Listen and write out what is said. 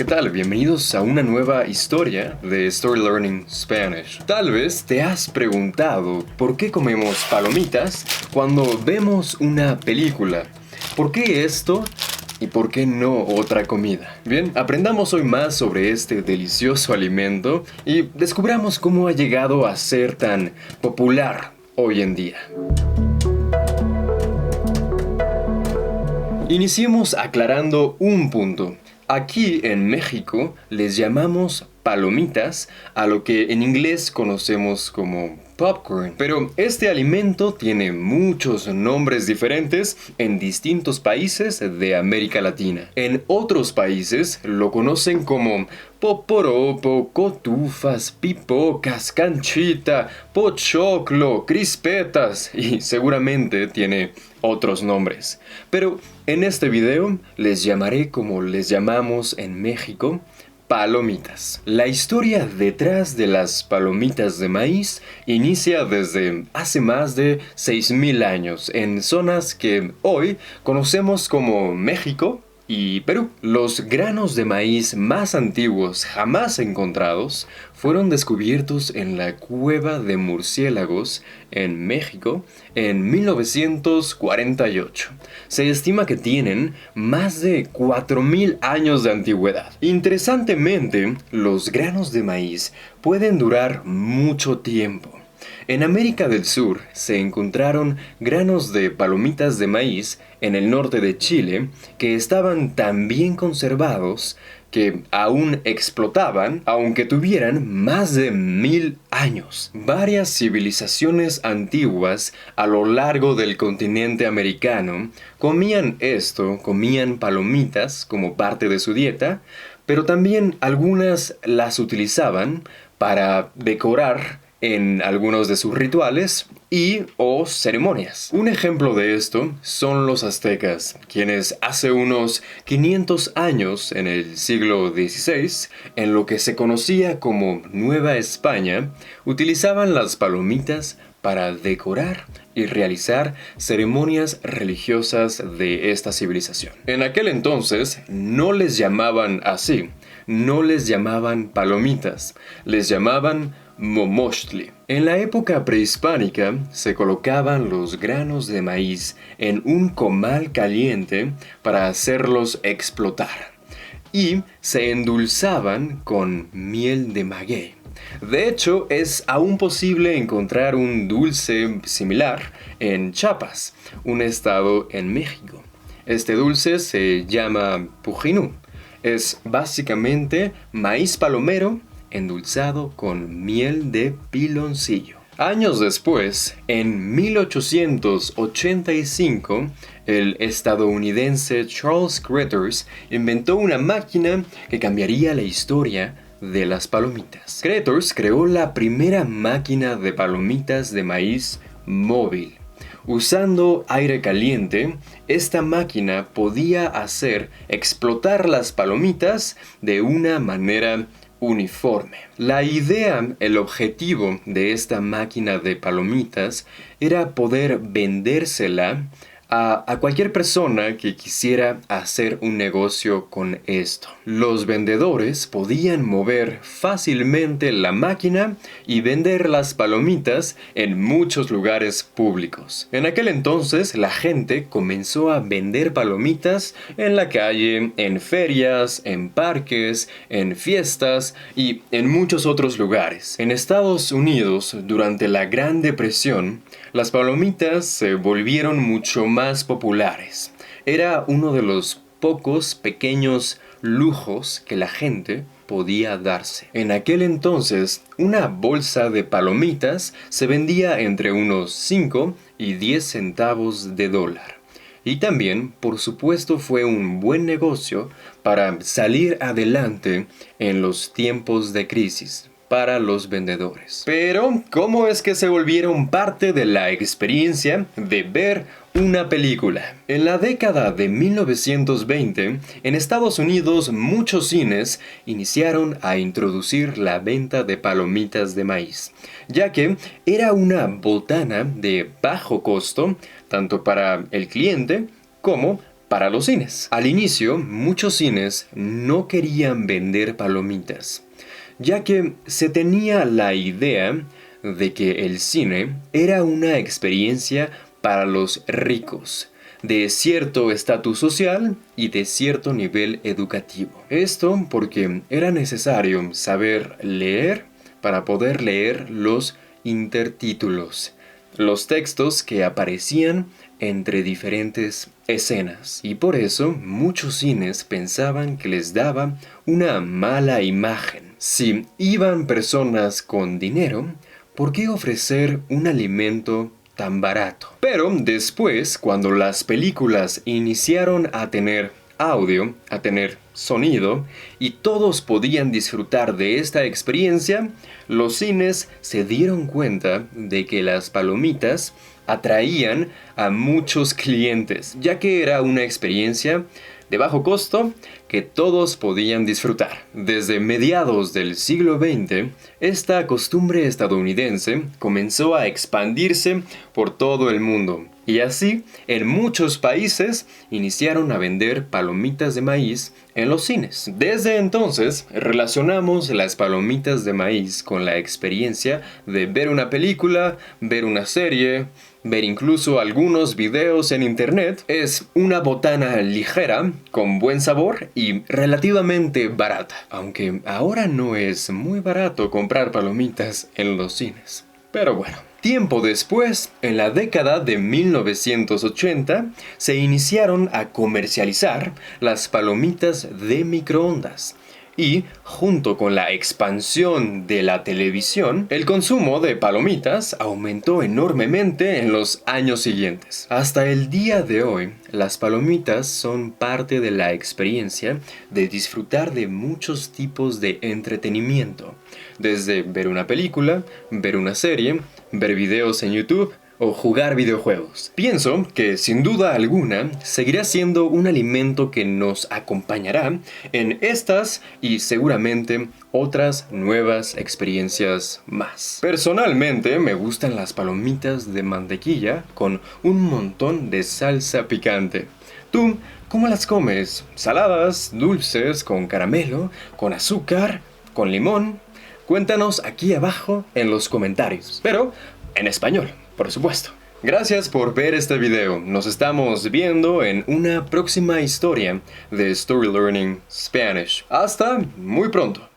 ¿qué tal? Bienvenidos a una nueva historia de Story Learning Spanish. Tal vez te has preguntado por qué comemos palomitas cuando vemos una película. ¿Por qué esto? ¿Y por qué no otra comida? Bien, aprendamos hoy más sobre este delicioso alimento y descubramos cómo ha llegado a ser tan popular hoy en día. Iniciemos aclarando un punto. Aquí en México les llamamos palomitas a lo que en inglés conocemos como popcorn. Pero este alimento tiene muchos nombres diferentes en distintos países de América Latina. En otros países lo conocen como poporopo, cotufas, pipocas, canchita, pochoclo, crispetas y seguramente tiene otros nombres. Pero en este video les llamaré como les llamamos en México, palomitas. La historia detrás de las palomitas de maíz inicia desde hace más de 6.000 años en zonas que hoy conocemos como México y Perú. Los granos de maíz más antiguos jamás encontrados fueron descubiertos en la cueva de murciélagos en México en 1948. Se estima que tienen más de 4.000 años de antigüedad. Interesantemente, los granos de maíz pueden durar mucho tiempo. En América del Sur se encontraron granos de palomitas de maíz en el norte de Chile que estaban tan bien conservados que aún explotaban aunque tuvieran más de 1.000 años. Varias civilizaciones antiguas a lo largo del continente americano comían palomitas como parte de su dieta, pero también algunas las utilizaban para decorar en algunos de sus rituales o ceremonias. Un ejemplo de esto son los aztecas, quienes hace unos 500 años, en el siglo XVI, en lo que se conocía como Nueva España, utilizaban las palomitas para decorar y realizar ceremonias religiosas de esta civilización. En aquel entonces no les llamaban así, no les llamaban palomitas, les llamaban momochtli. En la época prehispánica se colocaban los granos de maíz en un comal caliente para hacerlos explotar y se endulzaban con miel de maguey. De hecho, es aún posible encontrar un dulce similar en Chiapas, un estado en México. Este dulce se llama pujinú. Es básicamente maíz palomero endulzado con miel de piloncillo. Años después, en 1885, el estadounidense Charles Cretors inventó una máquina que cambiaría la historia de las palomitas. Cretors creó la primera máquina de palomitas de maíz móvil. Usando aire caliente, esta máquina podía hacer explotar las palomitas de una manera uniforme. La idea, el objetivo de esta máquina de palomitas era poder vendérsela a cualquier persona que quisiera hacer un negocio con esto. Los vendedores podían mover fácilmente la máquina y vender las palomitas en muchos lugares públicos. En aquel entonces la gente comenzó a vender palomitas en la calle, en ferias, en parques, en fiestas y en muchos otros lugares. En Estados Unidos, durante la Gran Depresión, las palomitas se volvieron mucho más populares. Era uno de los pocos pequeños lujos que la gente podía darse. En aquel entonces, una bolsa de palomitas se vendía entre unos 5 y 10 centavos de dólar. Y también, por supuesto, fue un buen negocio para salir adelante en los tiempos de crisis para los vendedores. Pero, ¿cómo es que se volvieron parte de la experiencia de ver una película? En la década de 1920, en Estados Unidos, muchos cines iniciaron a introducir la venta de palomitas de maíz, ya que era una botana de bajo costo, tanto para el cliente como para los cines. Al inicio, muchos cines no querían vender palomitas, ya que se tenía la idea de que el cine era una experiencia para los ricos, de cierto estatus social y de cierto nivel educativo. Esto porque era necesario saber leer para poder leer los intertítulos, los textos que aparecían entre diferentes escenas. Y por eso muchos cines pensaban que les daba una mala imagen. Si iban personas con dinero, ¿por qué ofrecer un alimento tan barato? Pero después, cuando las películas iniciaron a tener audio, a tener sonido, y todos podían disfrutar de esta experiencia, los cines se dieron cuenta de que las palomitas atraían a muchos clientes, ya que era una experiencia de bajo costo que todos podían disfrutar. Desde mediados del siglo XX, esta costumbre estadounidense comenzó a expandirse por todo el mundo. Y así, en muchos países iniciaron a vender palomitas de maíz en los cines. Desde entonces, relacionamos las palomitas de maíz con la experiencia de ver una película, ver una serie, ver incluso algunos videos en internet. Es una botana ligera, con buen sabor y relativamente barata. Aunque ahora no es muy barato comprar palomitas en los cines. Pero bueno. Tiempo después, en la década de 1980, se iniciaron a comercializar las palomitas de microondas. Y, junto con la expansión de la televisión, el consumo de palomitas aumentó enormemente en los años siguientes. Hasta el día de hoy, las palomitas son parte de la experiencia de disfrutar de muchos tipos de entretenimiento. Desde ver una película, ver una serie, ver videos en YouTube o jugar videojuegos. Pienso que sin duda alguna seguirá siendo un alimento que nos acompañará en estas y seguramente otras nuevas experiencias más. Personalmente me gustan las palomitas de mantequilla con un montón de salsa picante. ¿Tú cómo las comes? ¿Saladas, dulces, con caramelo, con azúcar, con limón? Cuéntanos aquí abajo en los comentarios, pero en español, por supuesto. Gracias por ver este video. Nos estamos viendo en una próxima historia de Story Learning Spanish. Hasta muy pronto.